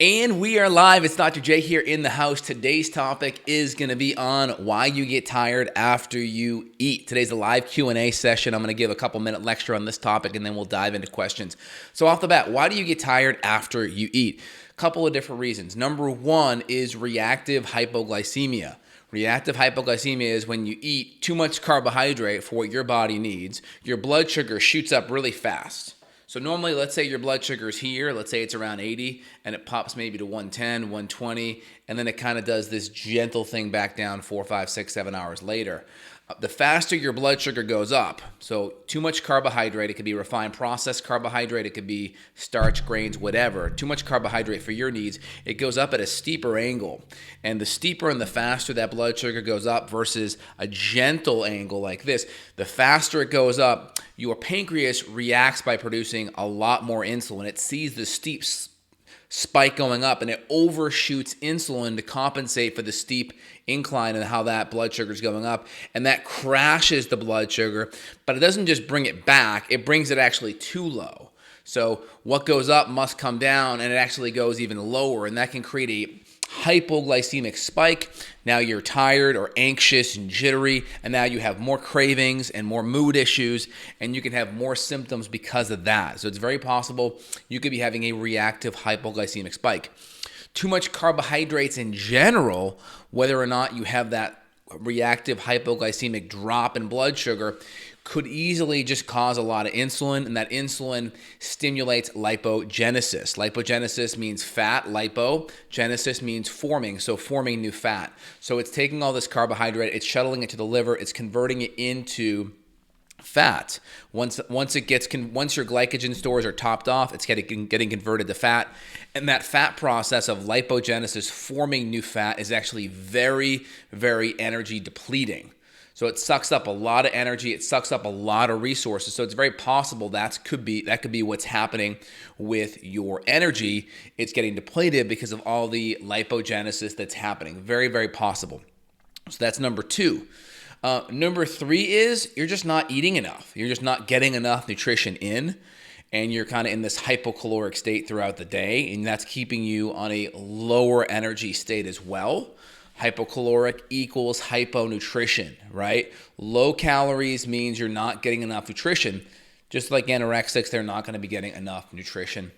And we are live. It's Dr. J here in the house. Today's topic is going to be on why you get tired after you eat. Today's a live Q&A session. I'm going to give a couple-minute lecture on this topic, and then we'll dive into questions. So off the bat, why do you get tired after you eat? A couple of different reasons. Number one is reactive hypoglycemia. Reactive hypoglycemia is when you eat too much carbohydrate for what your body needs. Your blood sugar shoots up really fast. So normally, let's say your blood sugar is here, let's say it's around 80, and it pops maybe to 110, 120, and then it kind of does this gentle thing back down 4, 5, 6, 7 hours later. The faster your blood sugar goes up, so too much carbohydrate, it could be refined processed carbohydrate, it could be starch, grains, whatever, too much carbohydrate for your needs, it goes up at a steeper angle. And the steeper and the faster that blood sugar goes up versus a gentle angle like this, the faster it goes up, your pancreas reacts by producing a lot more insulin. It sees the steep spike going up and it overshoots insulin to compensate for the steep incline and how that blood sugar is going up, and that crashes the blood sugar, but it doesn't just bring it back, it brings it actually too low. So what goes up must come down, and it actually goes even lower, and that can create a hypoglycemic spike. Now you're tired or anxious and jittery, and now you have more cravings and more mood issues, and you can have more symptoms because of that. So it's very possible you could be having a reactive hypoglycemic spike. Too much carbohydrates in general, whether or not you have that reactive hypoglycemic drop in blood sugar, could easily just cause a lot of insulin, and that insulin stimulates lipogenesis. Lipogenesis means fat, lipogenesis means forming, so forming new fat. So it's taking all this carbohydrate, it's shuttling it to the liver, it's converting it into fat. Once your glycogen stores are topped off, it's getting converted to fat, and that fat process of lipogenesis, forming new fat, is actually very, very energy depleting. So it sucks up a lot of energy, it sucks up a lot of resources. So it's very possible that could be what's happening with your energy. It's getting depleted because of all the lipogenesis that's happening. Very, very possible. So that's number two. Number three is you're just not eating enough. You're just not getting enough nutrition in, and you're kind of in this hypocaloric state throughout the day, and that's keeping you on a lower energy state as well. Hypocaloric equals hyponutrition, right? Low calories means you're not getting enough nutrition. Just like anorexics, they're not going to be getting enough nutrition.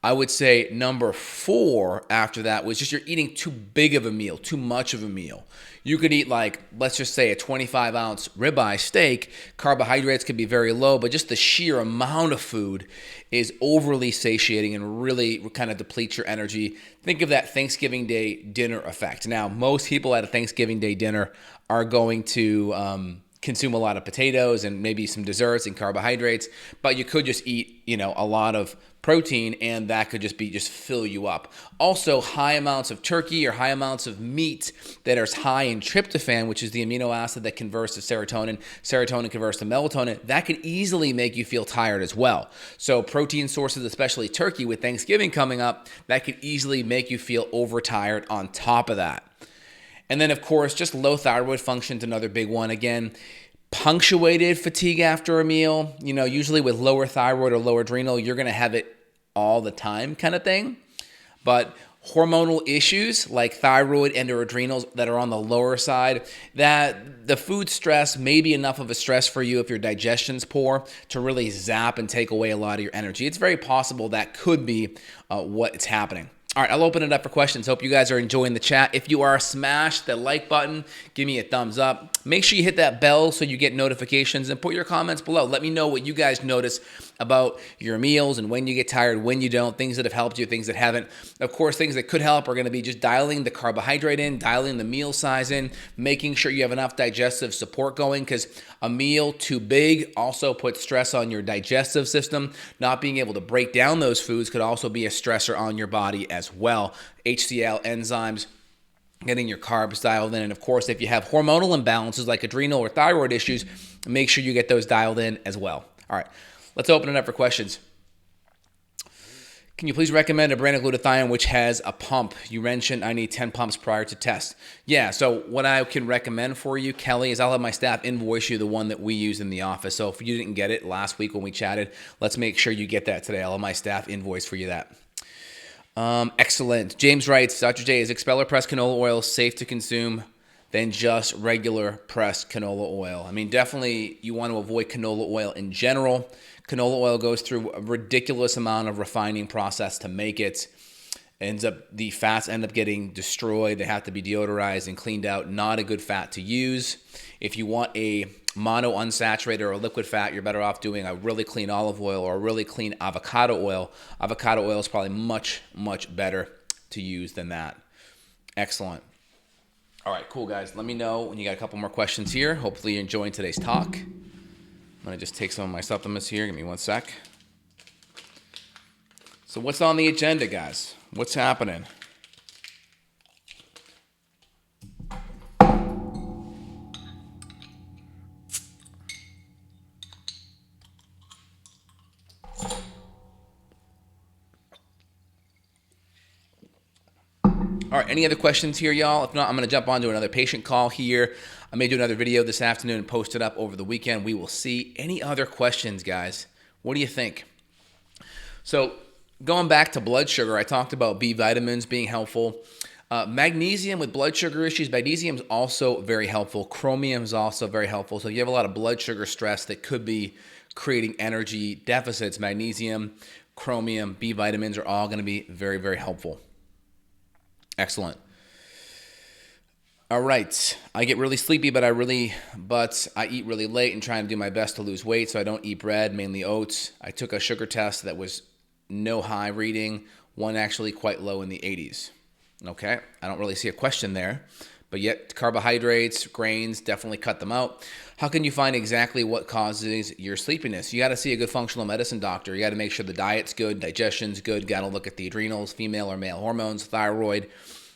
I would say number four after that was just you're eating too big of a meal, too much of a meal. You could eat let's just say a 25-ounce ribeye steak. Carbohydrates could be very low, but just the sheer amount of food is overly satiating and really kind of depletes your energy. Think of that Thanksgiving Day dinner effect. Now, most people at a Thanksgiving Day dinner are going to consume a lot of potatoes and maybe some desserts and carbohydrates, but you could just eat, a lot of protein, and that could just fill you up. Also, high amounts of turkey or high amounts of meat that are high in tryptophan, which is the amino acid that converts to serotonin. Serotonin converts to melatonin. That could easily make you feel tired as well. So protein sources, especially turkey with Thanksgiving coming up, that could easily make you feel overtired on top of that. And then, of course, just low thyroid function is another big one. Again, punctuated fatigue after a meal, usually with lower thyroid or lower adrenal, you're going to have it all the time kind of thing. But hormonal issues like thyroid and or adrenals that are on the lower side, that the food stress may be enough of a stress for you if your digestion's poor to really zap and take away a lot of your energy. It's very possible that could be what's happening. All right, I'll open it up for questions. Hope you guys are enjoying the chat. If you are, smash the like button. Give me a thumbs up. Make sure you hit that bell so you get notifications, and put your comments below. Let me know what you guys notice about your meals and when you get tired, when you don't, things that have helped you, things that haven't. Of course, things that could help are going to be just dialing the carbohydrate in, dialing the meal size in, making sure you have enough digestive support going, because a meal too big also puts stress on your digestive system. Not being able to break down those foods could also be a stressor on your body as well. HCl enzymes, getting your carbs dialed in. And of course, if you have hormonal imbalances like adrenal or thyroid issues, make sure you get those dialed in as well. All right, let's open it up for questions. Can you please recommend a brand of glutathione which has a pump? You mentioned I need 10 pumps prior to test. Yeah, so what I can recommend for you, Kelly, is I'll have my staff invoice you the one that we use in the office. So if you didn't get it last week when we chatted, let's make sure you get that today. I'll have my staff invoice for you that. Excellent. James writes, Dr. J, is expeller pressed canola oil safe to consume than just regular pressed canola oil? I mean, definitely you want to avoid canola oil in general. Canola oil goes through a ridiculous amount of refining process to make it. The fats end up getting destroyed. They have to be deodorized and cleaned out. Not a good fat to use. If you want a mono unsaturated or a liquid fat, you're better off doing a really clean olive oil or a really clean avocado oil. Avocado oil is probably much, much better to use than that. Excellent. All right, cool, guys. Let me know when you got a couple more questions here. Hopefully you're enjoying today's talk. I'm going to just take some of my supplements here. Give me one sec. So what's on the agenda, guys? What's happening? All right, any other questions here, y'all? If not, I'm going to jump on to another patient call here. I may do another video this afternoon and post it up over the weekend. We will see. Any other questions, guys? What do you think? So going back to blood sugar, I talked about B vitamins being helpful. Magnesium with blood sugar issues, magnesium is also very helpful. Chromium is also very helpful. So if you have a lot of blood sugar stress that could be creating energy deficits, magnesium, chromium, B vitamins are all going to be very, very helpful. Excellent. All right. I get really sleepy, but I eat really late and try and do my best to lose weight, so I don't eat bread, mainly oats. I took a sugar test that was no high reading, one actually quite low in the 80s. Okay. I don't really see a question there, but yet carbohydrates, grains, definitely cut them out. How can you find exactly what causes your sleepiness? You got to see a good functional medicine doctor. You got to make sure the diet's good, digestion's good. Got to look at the adrenals, female or male hormones, thyroid.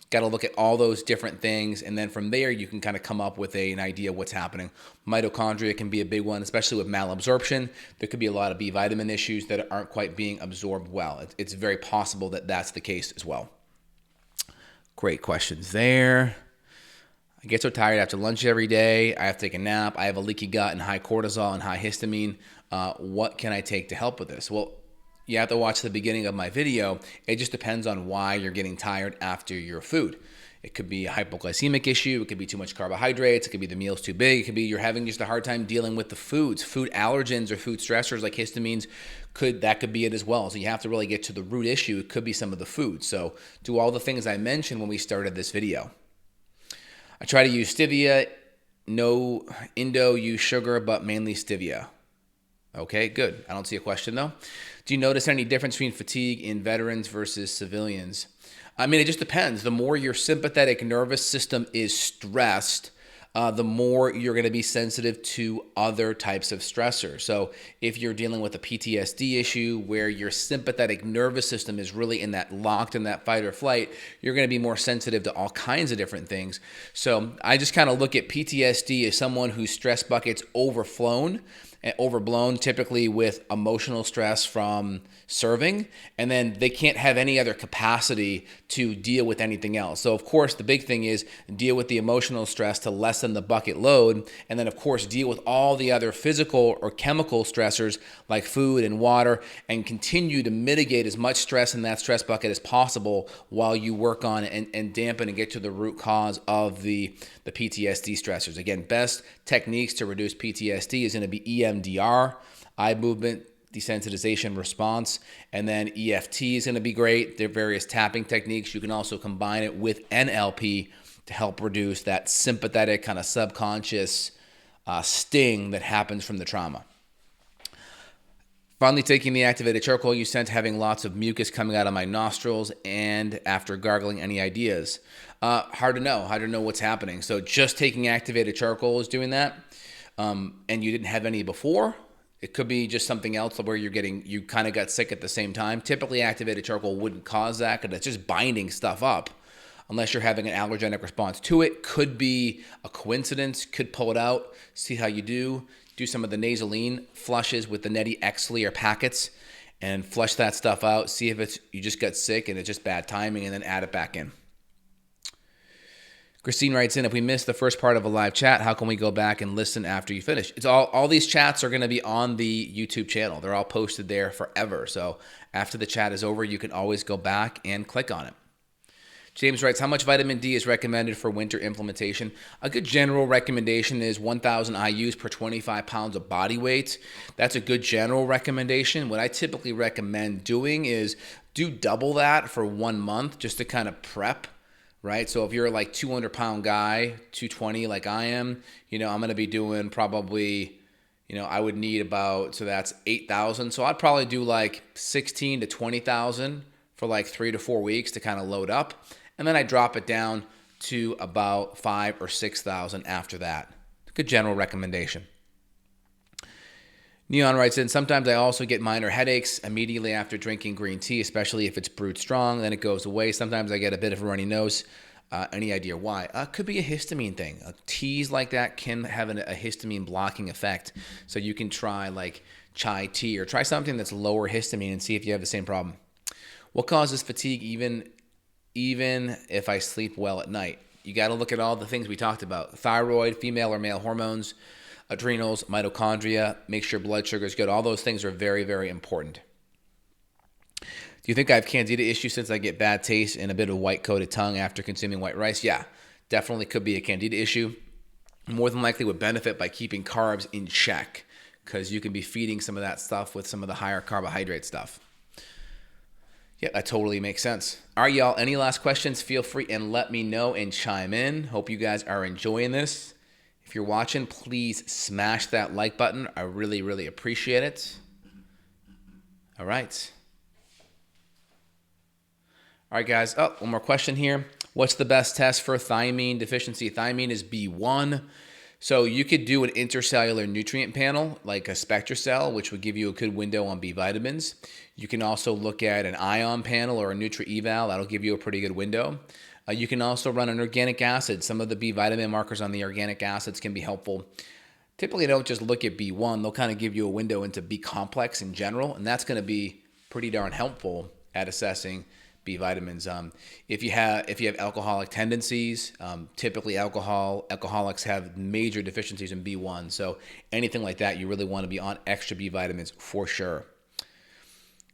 Got to look at all those different things. And then from there, you can kind of come up with an idea of what's happening. Mitochondria can be a big one, especially with malabsorption. There could be a lot of B vitamin issues that aren't quite being absorbed well. It's very possible that that's the case as well. Great questions there. I get so tired after lunch every day. I have to take a nap. I have a leaky gut and high cortisol and high histamine. What can I take to help with this? Well, you have to watch the beginning of my video. It just depends on why you're getting tired after your food. It could be a hypoglycemic issue. It could be too much carbohydrates. It could be the meal's too big. It could be you're having just a hard time dealing with the foods. Food allergens or food stressors like histamines, that could be it as well. So you have to really get to the root issue. It could be some of the food. So do all the things I mentioned when we started this video. I try to use stevia, no Indo, use sugar, but mainly stevia. Okay, good. I don't see a question though. Do you notice any difference between fatigue in veterans versus civilians? I mean, it just depends. The more your sympathetic nervous system is stressed, the more you're going to be sensitive to other types of stressors. So if you're dealing with a PTSD issue where your sympathetic nervous system is really locked in that fight or flight, you're going to be more sensitive to all kinds of different things. So I just kind of look at PTSD as someone whose stress bucket's overblown, typically with emotional stress from serving, and then they can't have any other capacity to deal with anything else. So of course, the big thing is deal with the emotional stress to lessen the bucket load, and then of course deal with all the other physical or chemical stressors like food and water, and continue to mitigate as much stress in that stress bucket as possible while you work on it and dampen and get to the root cause of the PTSD stressors. Again, best techniques to reduce PTSD is going to be EMDR, eye movement desensitization response, and then EFT is going to be great. There are various tapping techniques. You can also combine it with NLP to help reduce that sympathetic kind of subconscious sting that happens from the trauma. Finally, taking the activated charcoal you sent, having lots of mucus coming out of my nostrils, and after gargling, any ideas? Hard to know what's happening. So just taking activated charcoal is doing that, and you didn't have any before. It could be just something else where you kind of got sick at the same time. Typically, activated charcoal wouldn't cause that because it's just binding stuff up. Unless you're having an allergenic response to it. Could be a coincidence. Could pull it out. See how you do. Do some of the nasaline flushes with the neti Exley or packets and flush that stuff out. See if you just got sick and it's just bad timing, and then add it back in. Christine writes in, if we missed the first part of a live chat, how can we go back and listen after you finish? It's all these chats are going to be on the YouTube channel. They're all posted there forever. So after the chat is over, you can always go back and click on it. James writes, how much vitamin D is recommended for winter implementation? A good general recommendation is 1,000 IUs per 25 pounds of body weight. That's a good general recommendation. What I typically recommend doing is do double that for 1 month just to kind of prep. Right? So if you're like 200-pound guy, 220 like I am, I'm going to be doing probably, I would need about, so that's 8,000. So I'd probably do like 16 to 20,000 for like 3 to 4 weeks to kind of load up. And then I drop it down to about 5,000 or 6,000 after that. Good general recommendation. Neon writes in, sometimes I also get minor headaches immediately after drinking green tea, especially if it's brewed strong, then it goes away. Sometimes I get a bit of a runny nose. Any idea why? Could be a histamine thing. Teas like that can have a histamine blocking effect. So you can try like chai tea or try something that's lower histamine and see if you have the same problem. What causes fatigue even if I sleep well at night? You got to look at all the things we talked about. Thyroid, female or male hormones, adrenals, mitochondria, make sure blood sugar is good. All those things are very, very important. Do you think I have Candida issues since I get bad taste and a bit of white coated tongue after consuming white rice? Yeah, definitely could be a Candida issue. More than likely would benefit by keeping carbs in check because you can be feeding some of that stuff with some of the higher carbohydrate stuff. Yeah, that totally makes sense. All right, y'all, any last questions? Feel free and let me know and chime in. Hope you guys are enjoying this. If you're watching, please smash that like button. I really, really appreciate it. All right. All right, guys. Oh, one more question here. What's the best test for thiamine deficiency? Thiamine is B1. So you could do an intercellular nutrient panel like a SpectraCell, which would give you a good window on B vitamins. You can also look at an ion panel or a Nutri-Eval. That'll give you a pretty good window. You can also run an organic acid. Some of the B vitamin markers on the organic acids can be helpful. Typically, don't just look at B1. They'll kind of give you a window into B complex in general, and that's going to be pretty darn helpful at assessing B vitamins. If you have alcoholic tendencies, typically alcoholics have major deficiencies in B1. So anything like that, you really want to be on extra B vitamins for sure.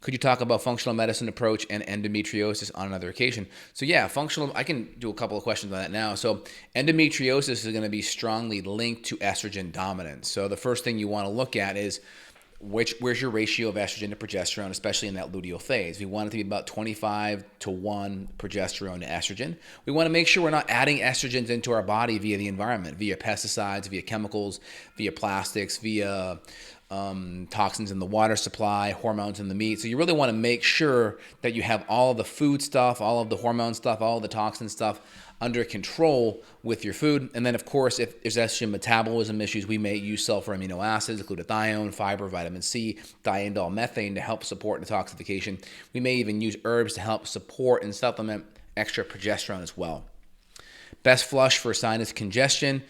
Could you talk about functional medicine approach and endometriosis on another occasion? So yeah, I can do a couple of questions on that now. So endometriosis is going to be strongly linked to estrogen dominance. So the first thing you want to look at is where's your ratio of estrogen to progesterone, especially in that luteal phase. We want it to be about 25-1 progesterone to estrogen. We want to make sure we're not adding estrogens into our body via the environment, via pesticides, via chemicals, via plastics, via toxins in the water supply, hormones in the meat. So you really want to make sure that you have all of the food stuff, all of the hormone stuff, all of the toxin stuff under control with your food. And then, of course, if there's estrogen metabolism issues, we may use sulfur amino acids, glutathione, fiber, vitamin C, diindol methane to help support detoxification. We may even use herbs to help support and supplement extra progesterone as well. Best flush for sinus congestion.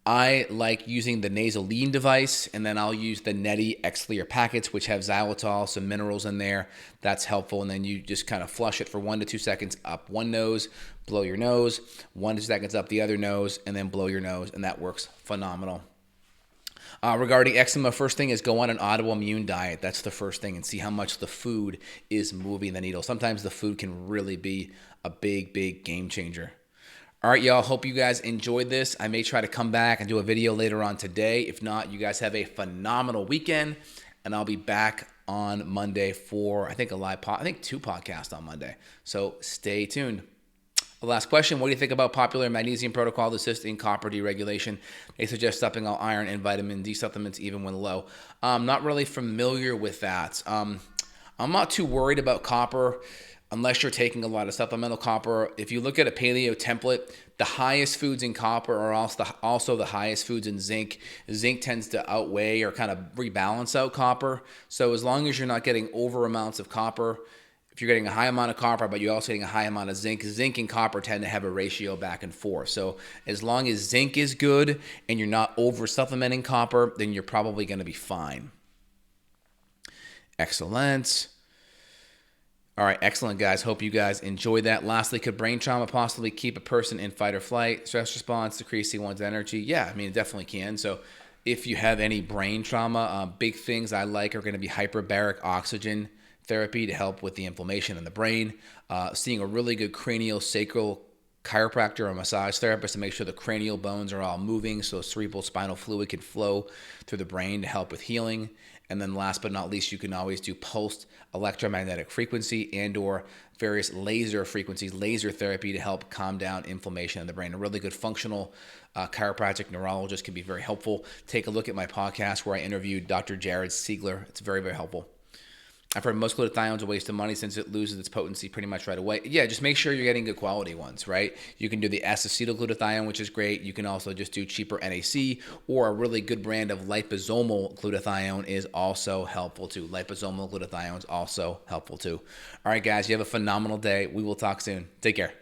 I like using the Nasoline device, and then I'll use the Neti X-Clear packets, which have xylitol, some minerals in there. That's helpful. And then you just kind of flush it for 1 to 2 seconds up one nose, blow your nose, 1 to 2 seconds up the other nose, and then blow your nose, and that works phenomenal. Regarding eczema, first thing is go on an autoimmune diet. That's the first thing, and see how much the food is moving the needle. Sometimes the food can really be a big, big game changer. All right, y'all, hope you guys enjoyed this. I may try to come back and do a video later on today. If not, you guys have a phenomenal weekend, and I'll be back on Monday for, I think, 2 podcasts on Monday. So stay tuned. The last question, what do you think about popular magnesium protocol to assist in copper deregulation? They suggest upping all iron and vitamin D supplements even when low. I'm not really familiar with that. I'm not too worried about copper unless you're taking a lot of supplemental copper. If you look at a paleo template, the highest foods in copper are also the highest foods in zinc. Zinc tends to outweigh or kind of rebalance out copper. So as long as you're not getting over amounts of copper, if you're getting a high amount of copper, but you're also getting a high amount of zinc, zinc and copper tend to have a ratio back and forth. So as long as zinc is good and you're not over supplementing copper, then you're probably going to be fine. Excellent. All right, excellent, guys. Hope you guys enjoyed that. Lastly, could brain trauma possibly keep a person in fight or flight, stress response, decreasing one's energy? Yeah, I mean, it definitely can. So if you have any brain trauma, big things I like are going to be hyperbaric oxygen therapy to help with the inflammation in the brain, seeing a really good craniosacral chiropractor or massage therapist to make sure the cranial bones are all moving so cerebral spinal fluid can flow through the brain to help with healing. And then last but not least, you can always do pulsed electromagnetic frequency and or various laser frequencies, laser therapy to help calm down inflammation in the brain. A really good functional chiropractic neurologist can be very helpful. Take a look at my podcast where I interviewed Dr. Jared Siegler. It's very, very helpful. I've heard most glutathione is a waste of money since it loses its potency pretty much right away. Yeah, just make sure you're getting good quality ones, right? You can do the S-acetylglutathione, which is great. You can also just do cheaper NAC, or a really good brand of liposomal glutathione is also helpful too. Liposomal glutathione is also helpful too. All right, guys, you have a phenomenal day. We will talk soon. Take care.